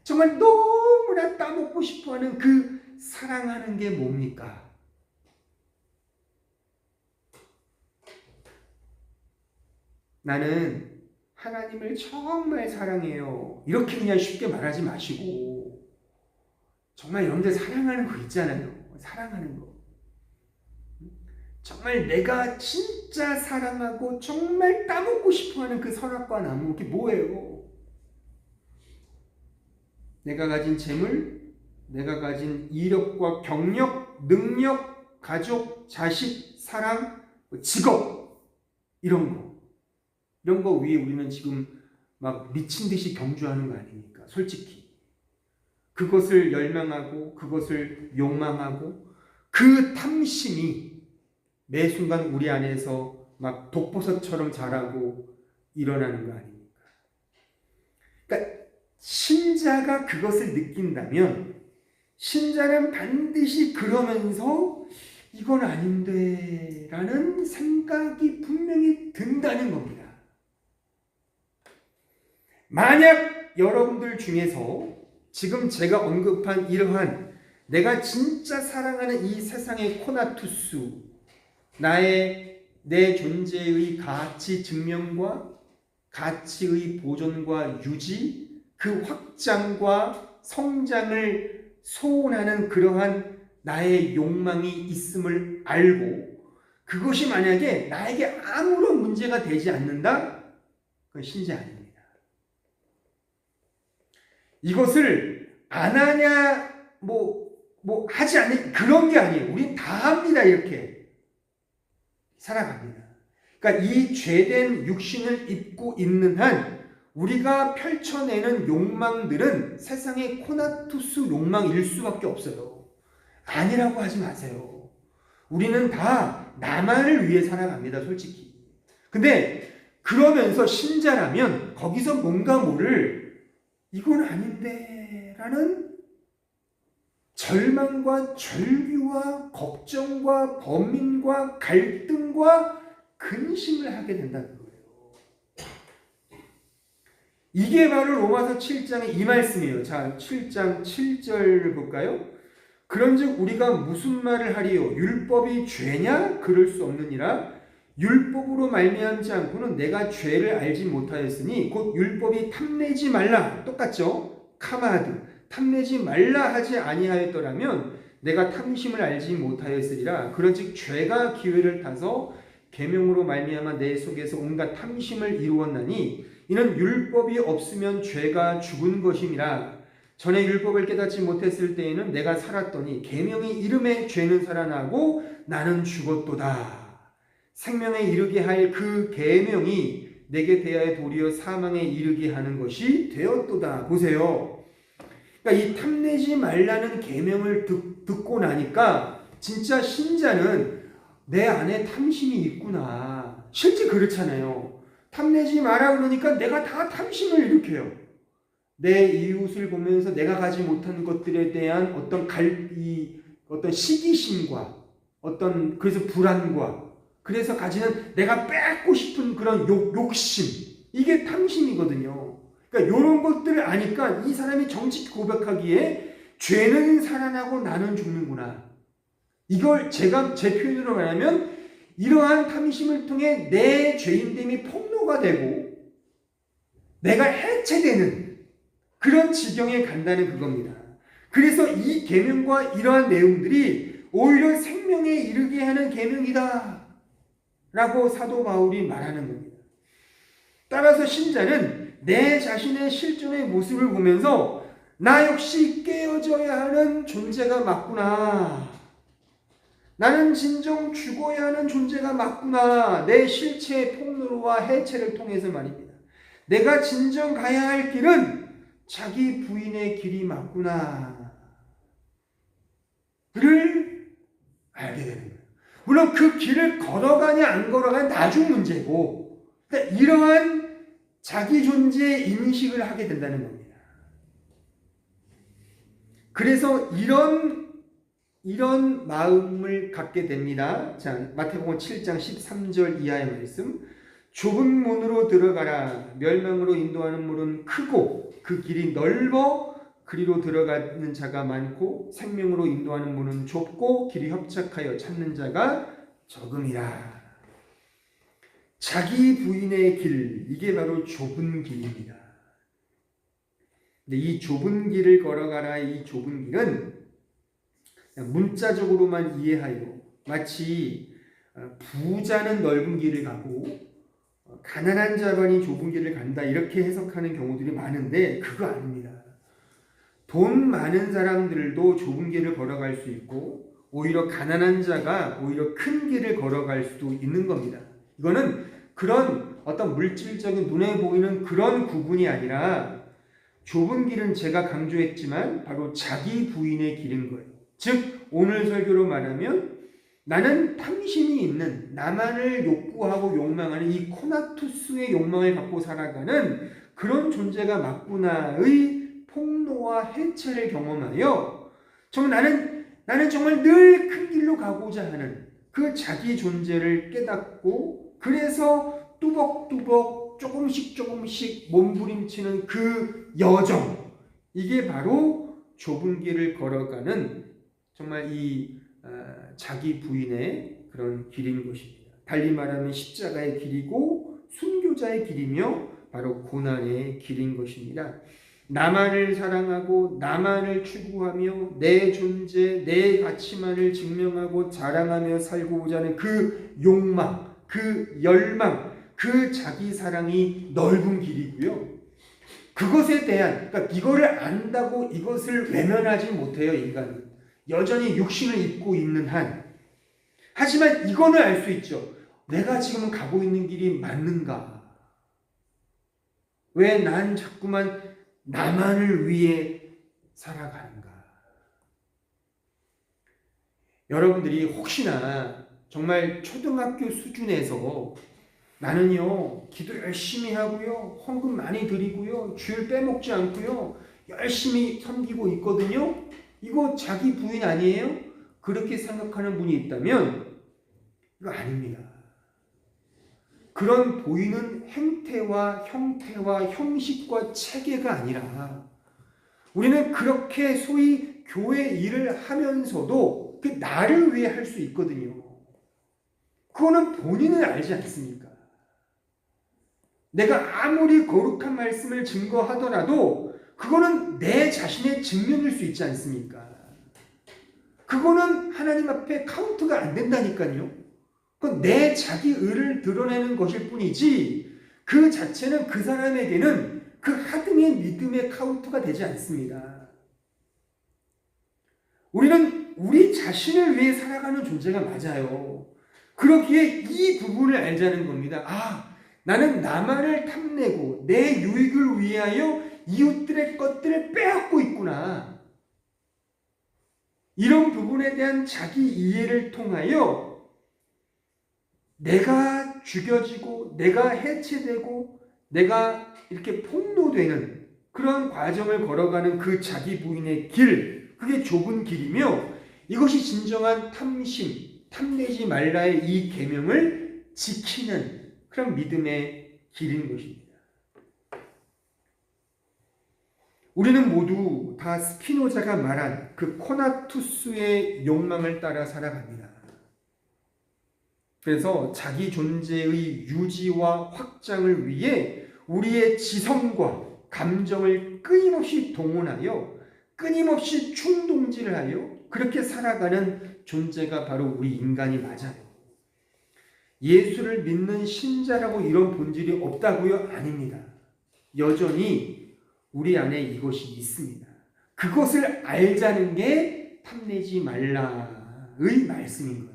정말 너무나 따먹고 싶어하는 그 사랑하는 게 뭡니까? 나는 하나님을 정말 사랑해요. 이렇게 그냥 쉽게 말하지 마시고 정말 여러분들 사랑하는 거 있잖아요. 사랑하는 거. 정말 내가 진짜 사랑하고 정말 따먹고 싶어하는 그 선악과 나무, 그게 뭐예요? 내가 가진 재물, 내가 가진 이력과 경력, 능력, 가족, 자식, 사랑, 직업, 이런 거. 이런 거 위에 우리는 지금 막 미친 듯이 경주하는 거 아닙니까? 솔직히. 그것을 열망하고 그것을 욕망하고 그 탐심이 매 순간 우리 안에서 막 독버섯처럼 자라고 일어나는 거 아닙니까? 그러니까 신자가 그것을 느낀다면 신자는 반드시 그러면서 이건 아닌데 라는 생각이 분명히 든다는 겁니다. 만약 여러분들 중에서 지금 제가 언급한 이러한 내가 진짜 사랑하는 이 세상의 코나투스, 내 존재의 가치 증명과 가치의 보존과 유지, 그 확장과 성장을 소원하는 그러한 나의 욕망이 있음을 알고 그것이 만약에 나에게 아무런 문제가 되지 않는다? 그건 신자 아닙니다. 이것을 안 하냐, 하지 않는 그런 게 아니에요. 우린 다 합니다. 이렇게 살아갑니다. 그러니까 이 죄된 육신을 입고 있는 한 우리가 펼쳐내는 욕망들은 세상의 코나투스 욕망일 수밖에 없어요. 아니라고 하지 마세요. 우리는 다 나만을 위해 살아갑니다. 솔직히. 근데 그러면서 신자라면 거기서 뭔가 모를 이건 아닌데 라는 절망과 절규와 걱정과 범민과 갈등과 근심을 하게 된다는 거예요. 이게 바로 로마서 7장의 이 말씀이에요. 자, 7장 7절 볼까요? 그런즉 우리가 무슨 말을 하리요? 율법이 죄냐? 그럴 수 없느니라. 율법으로 말미암지 않고는 내가 죄를 알지 못하였으니 곧 율법이 탐내지 말라. 똑같죠? 카마드. 탐내지 말라 하지 아니하였더라면 내가 탐심을 알지 못하였으리라. 그런즉 죄가 기회를 타서 계명으로 말미암아 내 속에서 온갖 탐심을 이루었나니 이는 율법이 없으면 죄가 죽은 것임이라. 전에 율법을 깨닫지 못했을 때에는 내가 살았더니 계명이 이름에 죄는 살아나고 나는 죽었도다. 생명에 이르게 할 그 계명이 내게 대하여 도리어 사망에 이르게 하는 것이 되었도다. 보세요. 그러니까 이 탐내지 말라는 계명을 듣고 나니까 진짜 신자는 내 안에 탐심이 있구나. 실제 그렇잖아요. 탐내지 마라 그러니까 내가 다 탐심을 일으켜요. 내 이웃을 보면서 내가 가지 못한 것들에 대한 어떤 시기심과 그래서 불안과 그래서 가지는 내가 뺏고 싶은 그런 욕심, 이게 탐심이거든요. 그러니까 이런 것들을 아니까 이 사람이 정직히 고백하기에 죄는 살아나고 나는 죽는구나. 이걸 제 표현으로 말하면 이러한 탐심을 통해 내 죄인됨이 폭로가 되고 내가 해체되는 그런 지경에 간다는 그겁니다. 그래서 이 계명과 이러한 내용들이 오히려 생명에 이르게 하는 계명이다 라고 사도 바울이 말하는 겁니다. 따라서 신자는 내 자신의 실존의 모습을 보면서 나 역시 깨어져야 하는 존재가 맞구나. 나는 진정 죽어야 하는 존재가 맞구나. 내 실체의 폭로와 해체를 통해서 말입니다. 내가 진정 가야 할 길은 자기 부인의 길이 맞구나. 를 알게 되는 거예요. 물론 그 길을 걸어가냐 안 걸어가냐 나중 문제고, 그러니까 이러한 자기 존재의 인식을 하게 된다는 겁니다. 그래서 이런 마음을 갖게 됩니다. 자, 마태복음 7장 13절 이하의 말씀. 좁은 문으로 들어가라. 멸망으로 인도하는 문은 크고 그 길이 넓어 그리로 들어가는 자가 많고 생명으로 인도하는 문은 좁고 길이 협착하여 찾는 자가 적음이라. 자기 부인의 길, 이게 바로 좁은 길입니다. 근데 이 좁은 길을 걸어가라, 이 좁은 길은 그냥 문자적으로만 이해하여 마치 부자는 넓은 길을 가고 가난한 자만이 좁은 길을 간다 이렇게 해석하는 경우들이 많은데 그거 아닙니다. 돈 많은 사람들도 좁은 길을 걸어갈 수 있고 오히려 가난한 자가 오히려 큰 길을 걸어갈 수도 있는 겁니다. 이거는 그런 어떤 물질적인 눈에 보이는 그런 구분이 아니라 좁은 길은 제가 강조했지만 바로 자기 부인의 길인 거예요. 즉 오늘 설교로 말하면 나는 탐심이 있는 나만을 욕구하고 욕망하는 이 코나투스의 욕망을 갖고 살아가는 그런 존재가 맞구나의 폭로와 해체를 경험하여 정말 나는 정말 늘 큰 길로 가고자 하는 그 자기 존재를 깨닫고 그래서 뚜벅뚜벅 조금씩 몸부림치는 그 여정, 이게 바로 좁은 길을 걸어가는 정말 이 자기 부인의 그런 길인 것입니다. 달리 말하면 십자가의 길이고 순교자의 길이며 바로 고난의 길인 것입니다. 나만을 사랑하고 나만을 추구하며 내 존재, 내 가치만을 증명하고 자랑하며 살고자 하는 그 욕망, 그 열망, 그 자기 사랑이 넓은 길이고요. 그것에 대한, 그러니까 이거를 안다고 이것을 외면하지 못해요, 인간은. 여전히 육신을 입고 있는 한. 하지만 이거는 알 수 있죠. 내가 지금 가고 있는 길이 맞는가? 왜 난 자꾸만 나만을 위해 살아가는가? 여러분들이 혹시나 정말 초등학교 수준에서 나는요 기도 열심히 하고요 헌금 많이 드리고요 주일 빼먹지 않고요 열심히 섬기고 있거든요, 이거 자기 부인 아니에요? 그렇게 생각하는 분이 있다면 이거 아닙니다. 그런 보이는 행태와 형태와 형식과 체계가 아니라 우리는 그렇게 소위 교회 일을 하면서도 그 나를 위해 할 수 있거든요. 그거는 본인은 알지 않습니까? 내가 아무리 거룩한 말씀을 증거하더라도 그거는 내 자신의 증명일 수 있지 않습니까? 그거는 하나님 앞에 카운트가 안 된다니까요. 그건 내 자기 의를 드러내는 것일 뿐이지 그 자체는 그 사람에게는 그 하등의 믿음의 카운트가 되지 않습니다. 우리는 우리 자신을 위해 살아가는 존재가 맞아요. 그렇기에 이 부분을 알자는 겁니다. 아, 나는 나만을 탐내고 내 유익을 위하여 이웃들의 것들을 빼앗고 있구나. 이런 부분에 대한 자기 이해를 통하여 내가 죽여지고 내가 해체되고 내가 이렇게 폭로되는 그런 과정을 걸어가는 그 자기 부인의 길, 그게 좁은 길이며 이것이 진정한 탐심, 탐내지 말라의 이 계명을 지키는 그런 믿음의 길인 것입니다. 우리는 모두 다 스피노자가 말한 그 코나투스의 욕망을 따라 살아갑니다. 그래서 자기 존재의 유지와 확장을 위해 우리의 지성과 감정을 끊임없이 동원하여 끊임없이 충동질을 하여 그렇게 살아가는 존재가 바로 우리 인간이 맞아요. 예수를 믿는 신자라고 이런 본질이 없다고요? 아닙니다. 여전히 우리 안에 이것이 있습니다. 그것을 알자는 게 탐내지 말라의 말씀인 거예요.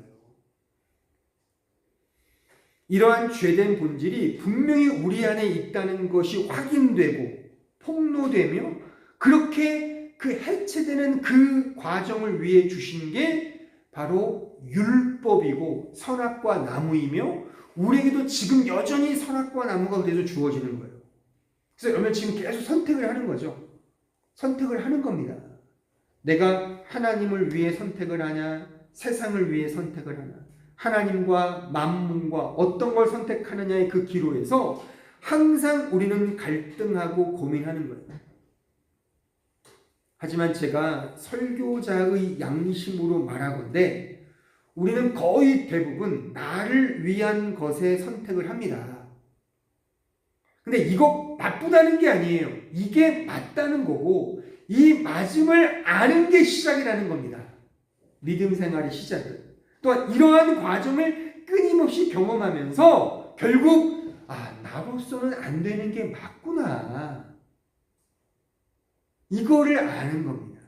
이러한 죄된 본질이 분명히 우리 안에 있다는 것이 확인되고 폭로되며 그렇게 그 해체되는 그 과정을 위해 주신 게 바로 율법이고 선악과 나무이며 우리에게도 지금 여전히 선악과 나무가 그래서 주어지는 거예요. 그래서 여러분 지금 계속 선택을 하는 거죠. 선택을 하는 겁니다. 내가 하나님을 위해 선택을 하냐, 세상을 위해 선택을 하냐, 하나님과 만문과 어떤 걸 선택하느냐의 그 기로에서 항상 우리는 갈등하고 고민하는 거예요. 하지만 제가 설교자의 양심으로 말하건대 우리는 거의 대부분 나를 위한 것에 선택을 합니다. 근데 이거 나쁘다는 게 아니에요. 이게 맞다는 거고 이 맞음을 아는 게 시작이라는 겁니다. 믿음 생활의 시작은. 또한 이러한 과정을 끊임없이 경험하면서 결국 나로서는 안 되는 게 맞구나. 이거를 아는 겁니다.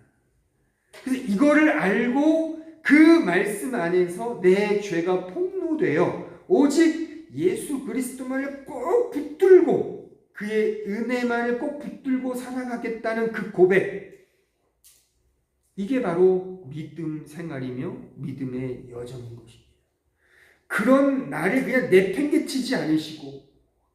그래서 이거를 알고 그 말씀 안에서 내 죄가 폭로되어 오직 예수 그리스도만을 꼭 붙들고 그의 은혜만을 꼭 붙들고 살아가겠다는 그 고백, 이게 바로 믿음 생활이며 믿음의 여정인 것입니다. 그런 나를 그냥 내팽개치지 않으시고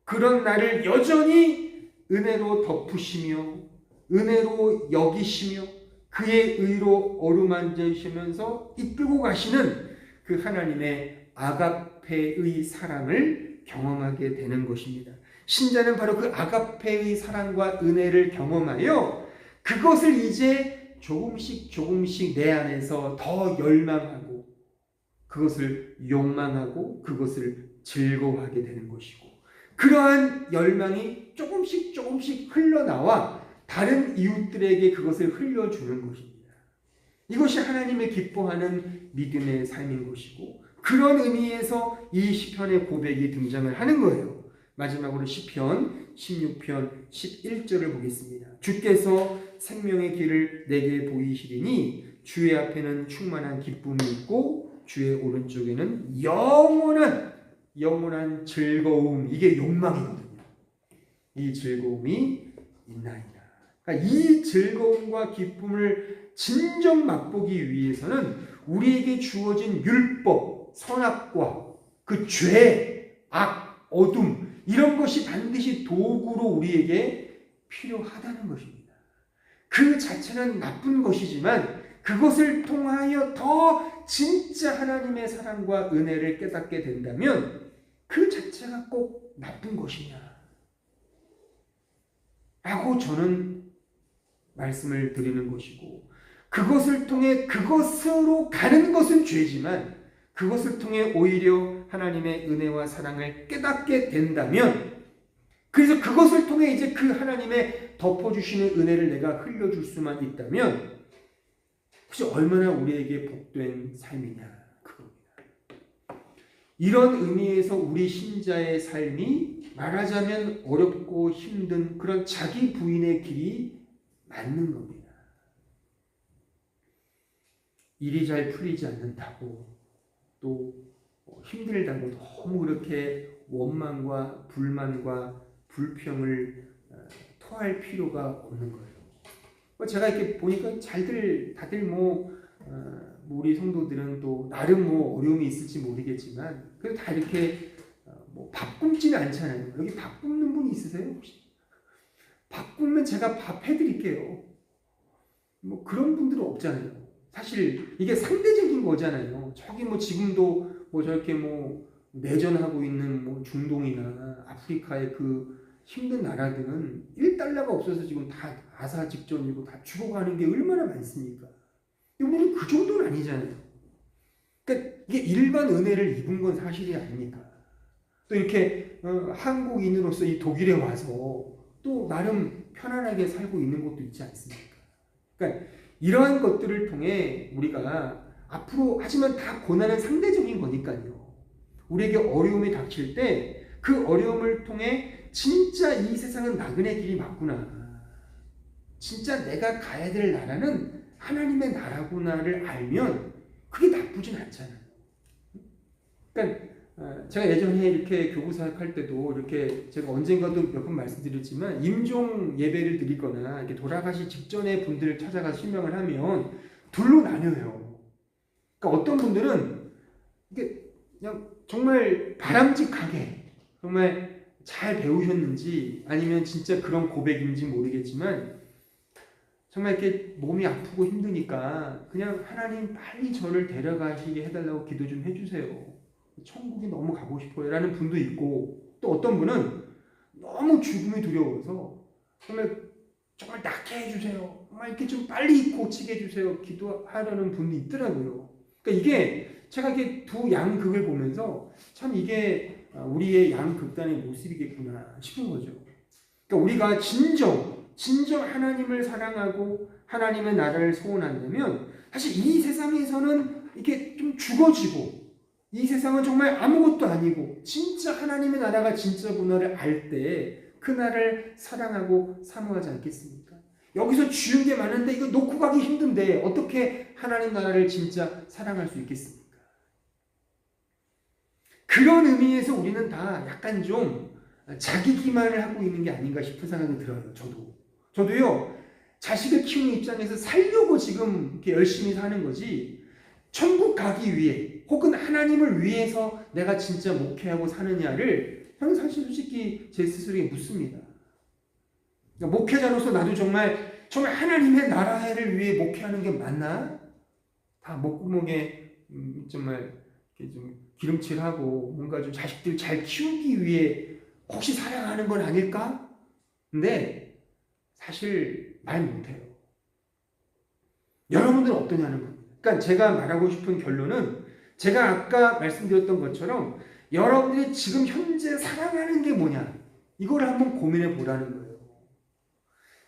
그런 나를 여전히 은혜로 덮으시며 은혜로 여기시며 그의 의로 어루만지시면서 이끌고 가시는 그 하나님의 아가페의 사랑을 경험하게 되는 것입니다. 신자는 바로 그 아가페의 사랑과 은혜를 경험하여 그것을 이제 조금씩 내 안에서 더 열망하고 그것을 욕망하고 그것을 즐거워하게 되는 것이고, 그러한 열망이 조금씩 흘러나와 다른 이웃들에게 그것을 흘려주는 것입니다. 이것이 하나님의 기뻐하는 믿음의 삶인 것이고, 그런 의미에서 이 시편의 고백이 등장을 하는 거예요. 마지막으로 시편 16편 11절을 보겠습니다. 주께서 생명의 길을 내게 보이시리니 주의 앞에는 충만한 기쁨이 있고 주의 오른쪽에는 영원한 즐거움, 이게 욕망이거든요. 이 즐거움이 있나이다. 그러니까 이 즐거움과 기쁨을 진정 맛보기 위해서는 우리에게 주어진 율법, 선악과 그 죄, 악, 어둠, 이런 것이 반드시 도구로 우리에게 필요하다는 것입니다. 그 자체는 나쁜 것이지만 그것을 통하여 더 진짜 하나님의 사랑과 은혜를 깨닫게 된다면 그 자체가 꼭 나쁜 것이냐 라고 저는 말씀을 드리는 것이고, 그것을 통해 그것으로 가는 것은 죄지만 그것을 통해 오히려 하나님의 은혜와 사랑을 깨닫게 된다면, 그래서 그것을 통해 이제 그 하나님의 덮어주시는 은혜를 내가 흘려줄 수만 있다면 혹시 얼마나 우리에게 복된 삶이냐, 그겁니다. 이런 의미에서 우리 신자의 삶이 말하자면 어렵고 힘든 그런 자기 부인의 길이 맞는 겁니다. 일이 잘 풀리지 않는다고 또 힘들다고 너무 그렇게 원망과 불만과 불평을 토할 필요가 없는 거예요. 제가 이렇게 보니까 다들 우리 성도들은 또 나름 어려움이 있을지 모르겠지만 그래도 다 이렇게 밥 굶지는 않잖아요. 여기 밥 굶는 분 있으세요 혹시? 밥 굶으면 제가 밥 해드릴게요. 그런 분들은 없잖아요. 사실 이게 상대적인 거잖아요. 저기 지금도 저렇게 내전하고 있는 중동이나 아프리카의 그 힘든 나라들은 1달러가 없어서 지금 다 아사 직전이고 다 죽어가는 게 얼마나 많습니까? 우리는 그 정도는 아니잖아요. 그러니까 이게 일반 은혜를 입은 건 사실이 아닙니까? 또 이렇게 한국인으로서 이 독일에 와서 또 나름 편안하게 살고 있는 것도 있지 않습니까? 그러니까 이러한 것들을 통해 우리가 앞으로, 하지만 다 고난은 상대적인 거니까요. 우리에게 어려움이 닥칠 때 그 어려움을 통해 진짜 이 세상은 나그네 길이 맞구나, 진짜 내가 가야 될 나라는 하나님의 나라구나를 알면 그게 나쁘진 않잖아요. 그러니까 제가 예전에 이렇게 교구사역 할 때도 이렇게 제가 언젠가도 몇 번 말씀드렸지만 임종 예배를 드리거나 이렇게 돌아가시 직전에 분들을 찾아가서 실명을 하면 둘로 나뉘어요. 그러니까 어떤 분들은 이게 그냥 정말 바람직하게 정말 잘 배우셨는지 아니면 진짜 그런 고백인지 모르겠지만 정말 이렇게 몸이 아프고 힘드니까 그냥 하나님 빨리 저를 데려가시게 해달라고 기도 좀 해주세요. 천국이 너무 가고 싶어요 라는 분도 있고, 또 어떤 분은 너무 죽음이 두려워서 정말 정말 낫게 해주세요. 정말 이렇게 좀 빨리 고치게 해주세요. 기도하려는 분이 있더라고요. 그러니까 이게 제가 이게 두 양극을 보면서 참 이게 우리의 양극단의 모습이겠구나 싶은 거죠. 그러니까 우리가 진정 하나님을 사랑하고 하나님의 나라를 소원한다면 사실 이 세상에서는 이게 좀 죽어지고 이 세상은 정말 아무것도 아니고 진짜 하나님의 나라가 진짜구나를 알 때 그 나라를 사랑하고 사모하지 않겠습니까? 여기서 주는 게 많은데 이거 놓고 가기 힘든데 어떻게 하나님 나라를 진짜 사랑할 수 있겠습니까? 그런 의미에서 우리는 다 약간 좀 자기 기만을 하고 있는 게 아닌가 싶은 생각이 들어요. 저도요. 자식을 키우는 입장에서 살려고 지금 이렇게 열심히 사는 거지 천국 가기 위해 혹은 하나님을 위해서 내가 진짜 목회하고 사느냐를 저는 사실 솔직히 제 스스로에게 묻습니다. 그러니까 목회자로서 나도 정말 하나님의 나라를 위해 목회하는 게 맞나? 다 목구멍에 정말 이렇게 좀 기름칠하고 뭔가 좀 자식들 잘 키우기 위해 혹시 사랑하는 건 아닐까? 근데 사실 말 못해요. 여러분들은 어떠냐는 겁니다. 그러니까 제가 말하고 싶은 결론은 제가 아까 말씀드렸던 것처럼 여러분들이 지금 현재 사랑하는 게 뭐냐? 이걸 한번 고민해 보라는 거예요.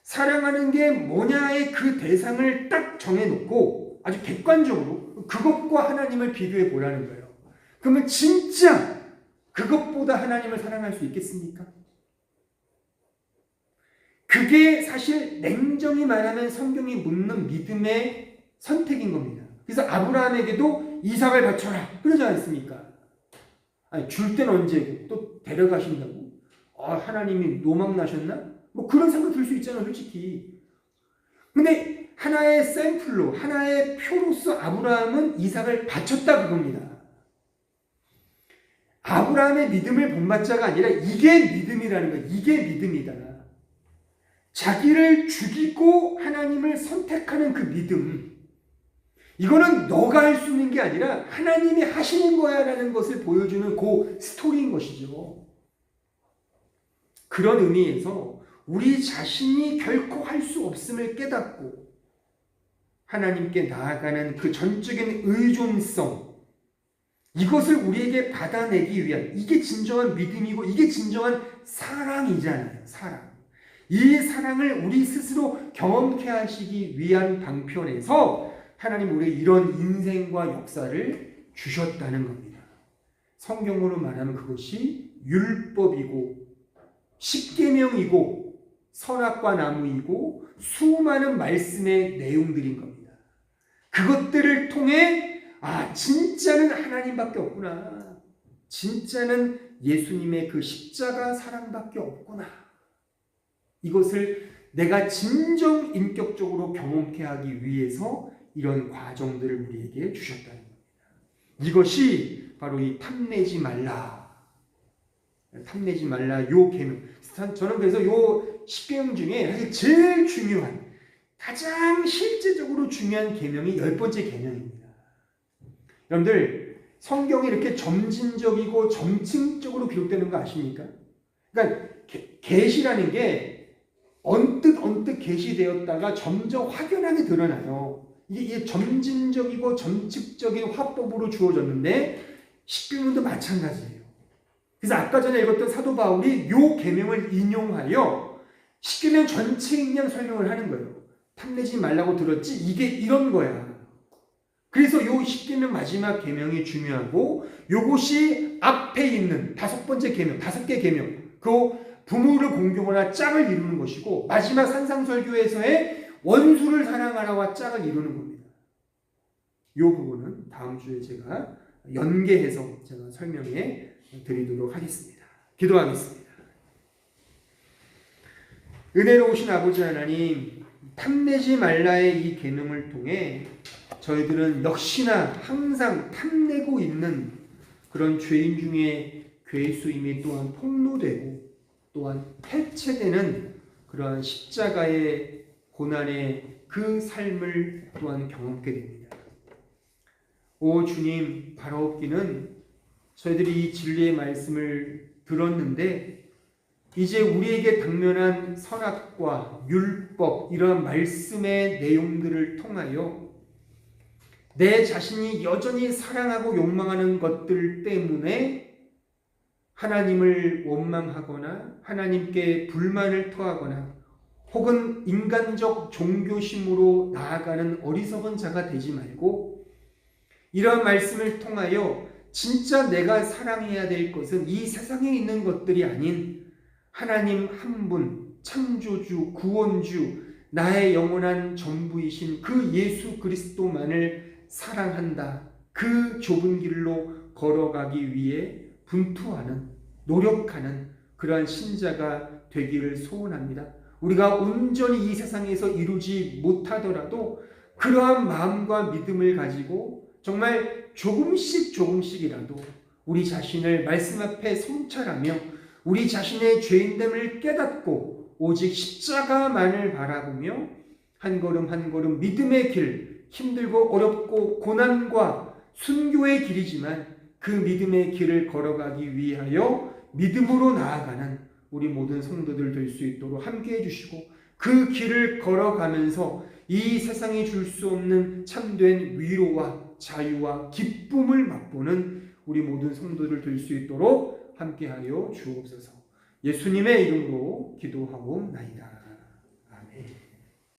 사랑하는 게 뭐냐의 그 대상을 딱 정해놓고 아주 객관적으로 그것과 하나님을 비교해 보라는 거예요. 그러면 진짜 그것보다 하나님을 사랑할 수 있겠습니까? 그게 사실 냉정히 말하면 성경이 묻는 믿음의 선택인 겁니다. 그래서 아브라함에게도 이삭을 바쳐라 그러지 않습니까? 아니, 줄 땐 언제고 또 데려가신다고? 하나님이 노망 나셨나? 뭐 그런 생각 들 수 있잖아요, 솔직히. 근데 하나의 샘플로, 하나의 표로서 아브라함은 이삭을 바쳤다 그겁니다. 아브라함의 믿음을 본받자가 아니라 이게 믿음이라는 거예요. 이게 믿음이다. 자기를 죽이고 하나님을 선택하는 그 믿음. 이거는 너가 할 수 있는 게 아니라 하나님이 하시는 거야 라는 것을 보여주는 그 스토리인 것이죠. 그런 의미에서 우리 자신이 결코 할 수 없음을 깨닫고 하나님께 나아가는 그 전적인 의존성, 이것을 우리에게 받아내기 위한, 이게 진정한 믿음이고 이게 진정한 사랑이잖아요. 사랑. 이 사랑을 우리 스스로 경험케 하시기 위한 방편에서 하나님 우리에게 이런 인생과 역사를 주셨다는 겁니다. 성경으로 말하면 그것이 율법이고 십계명이고 선악과 나무이고 수많은 말씀의 내용들인 겁니다. 그것들을 통해 진짜는 하나님밖에 없구나. 진짜는 예수님의 그 십자가 사랑밖에 없구나. 이것을 내가 진정 인격적으로 경험케 하기 위해서 이런 과정들을 우리에게 주셨다는 겁니다. 이것이 바로 이 탐내지 말라 요 계명. 저는 그래서 요 10계명 중에 사실 제일 중요한, 가장 실제적으로 중요한 계명이 10번째 계명입니다. 여러분들 성경이 이렇게 점진적이고 점층적으로 기록되는 거 아십니까? 그러니까 계시라는 게 언뜻 계시되었다가 점점 확연하게 드러나요. 이게 점진적이고 점측적인 화법으로 주어졌는데 십계명도 마찬가지예요. 그래서 아까 전에 읽었던 사도 바울이 요 계명을 인용하여 십계명 전체에 그냥 설명을 하는 거예요. 탐내지 말라고 들었지? 이게 이런 거야. 그래서 요 십계명 마지막 계명이 중요하고 요것이 앞에 있는 5번째 계명, 5개 계명, 그 부모를 공경하라 짝을 이루는 것이고 마지막 산상설교에서의 원수를 사랑하라와 짝을 이루는 겁니다. 요 부분은 다음 주에 제가 연계해서 제가 설명해 드리도록 하겠습니다. 기도하겠습니다. 은혜로우신 아버지 하나님, 탐내지 말라의 이 계명을 통해 저희들은 역시나 항상 탐내고 있는 그런 죄인 중에 괴수임이 또한 폭로되고 또한 해체되는 그러한 십자가의 고난의 그 삶을 또한 경험하게 됩니다. 오 주님, 바라옵기는 저희들이 이 진리의 말씀을 들었는데 이제 우리에게 당면한 선악과 율법 이러한 말씀의 내용들을 통하여 내 자신이 여전히 사랑하고 욕망하는 것들 때문에 하나님을 원망하거나 하나님께 불만을 토하거나 혹은 인간적 종교심으로 나아가는 어리석은 자가 되지 말고 이러한 말씀을 통하여 진짜 내가 사랑해야 될 것은 이 세상에 있는 것들이 아닌 하나님 한 분, 창조주, 구원주, 나의 영원한 전부이신 그 예수 그리스도만을 사랑한다. 그 좁은 길로 걸어가기 위해 분투하는, 노력하는 그러한 신자가 되기를 소원합니다. 우리가 온전히 이 세상에서 이루지 못하더라도 그러한 마음과 믿음을 가지고 정말 조금씩이라도 우리 자신을 말씀 앞에 성찰하며 우리 자신의 죄인됨을 깨닫고 오직 십자가만을 바라보며 한 걸음 한 걸음 믿음의 길, 힘들고 어렵고 고난과 순교의 길이지만 그 믿음의 길을 걸어가기 위하여 믿음으로 나아가는 우리 모든 성도들 될 수 있도록 함께 해주시고 그 길을 걸어가면서 이 세상이 줄 수 없는 참된 위로와 자유와 기쁨을 맛보는 우리 모든 성도들 될 수 있도록 함께하여 주옵소서. 예수님의 이름으로 기도하옵나이다. 아멘.